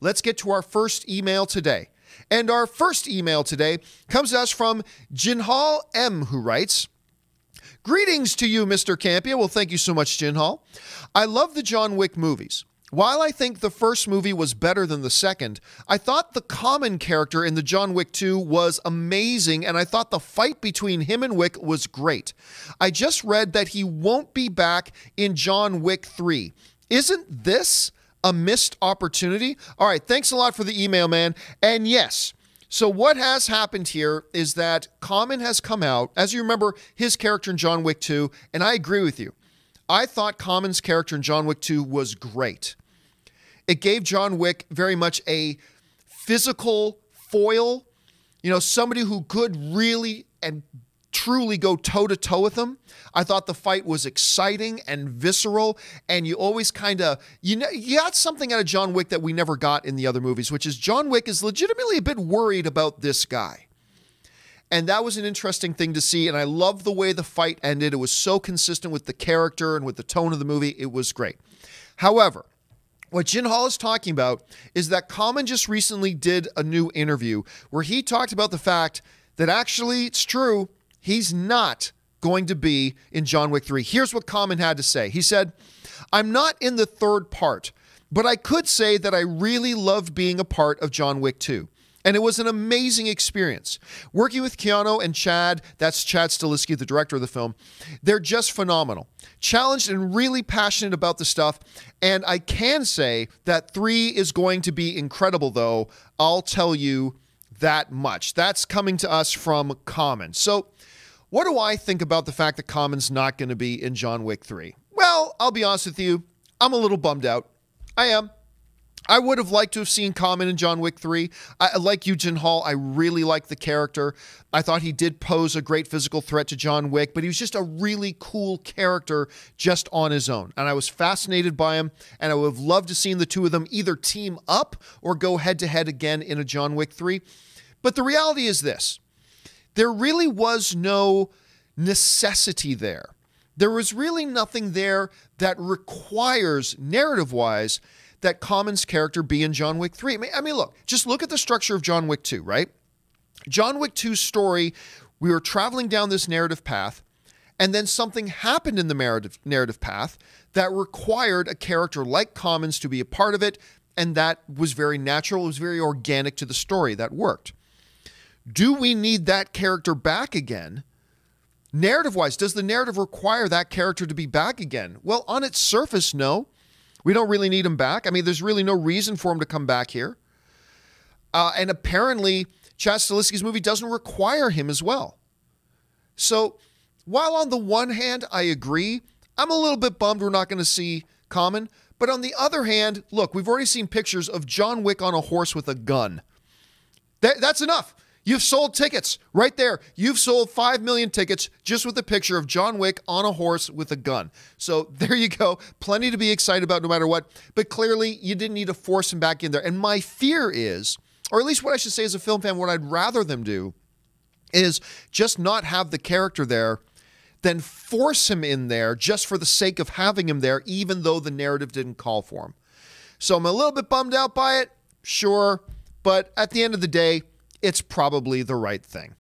let's get to our first email today. And our first email today comes to us from Ginhal M, who writes, "Greetings to you, Mr. Campea." Well, thank you so much, Ginhal. "I love the John Wick movies. While I think the first movie was better than the second, I thought the Common character in the John Wick 2 was amazing, and I thought the fight between him and Wick was great. I just read that he won't be back in John Wick 3. Isn't this a missed opportunity?" All right, thanks a lot for the email, man. And yes, so what has happened here is that Common has come out, as you remember, his character in John Wick 2, and I agree with you. I thought Common's character in John Wick 2 was great. It gave John Wick very much a physical foil, somebody who could really and truly go toe-to-toe with him. I thought the fight was exciting and visceral, and you always kind of, you got something out of John Wick that we never got in the other movies, which is John Wick is legitimately a bit worried about this guy. And that was an interesting thing to see, and I love the way the fight ended. It was so consistent with the character and with the tone of the movie. It was great. However, what Ginhal is talking about is that Common just recently did a new interview where he talked about the fact that actually it's true, he's not going to be in John Wick 3. Here's what Common had to say. He said, "I'm not in the third part, but I could say that I really loved being a part of John Wick 2. And it was an amazing experience. Working with Keanu and Chad, that's Chad Stahelski, the director of the film, they're just phenomenal. Challenged and really passionate about the stuff. And I can say that 3 is going to be incredible, though. I'll tell you that much." That's coming to us from Common. So what do I think about the fact that Common's not going to be in John Wick 3? Well, I'll be honest with you. I'm a little bummed out. I am. I would have liked to have seen Common in John Wick 3. Like you, Ginhal, I really like the character. I thought he did pose a great physical threat to John Wick, but he was just a really cool character just on his own. And I was fascinated by him, and I would have loved to see the two of them either team up or go head-to-head again in a John Wick 3. But the reality is this. There really was no necessity there. There was really nothing there that requires, narrative-wise, that Common's character be in John Wick 3. I mean, look, just look at the structure of John Wick 2, right? John Wick 2's story, we were traveling down this narrative path, and then something happened in the narrative path that required a character like Common's to be a part of it, and that was very natural. It was very organic to the story. That worked. Do we need that character back again? Narrative-wise, does the narrative require that character to be back again? Well, on its surface, no. We don't really need him back. I mean, there's really no reason for him to come back here. And apparently, Chad Stahelski's movie doesn't require him as well. So, while on the one hand, I agree, I'm a little bit bummed we're not going to see Common. But on the other hand, look, we've already seen pictures of John Wick on a horse with a gun. That's enough. You've sold tickets right there. You've sold 5 million tickets just with a picture of John Wick on a horse with a gun. So there you go. Plenty to be excited about no matter what. But clearly, you didn't need to force him back in there. And my fear is, or at least what I should say as a film fan, what I'd rather them do is just not have the character there, then force him in there just for the sake of having him there, even though the narrative didn't call for him. So I'm a little bit bummed out by it, sure. But at the end of the day, it's probably the right thing.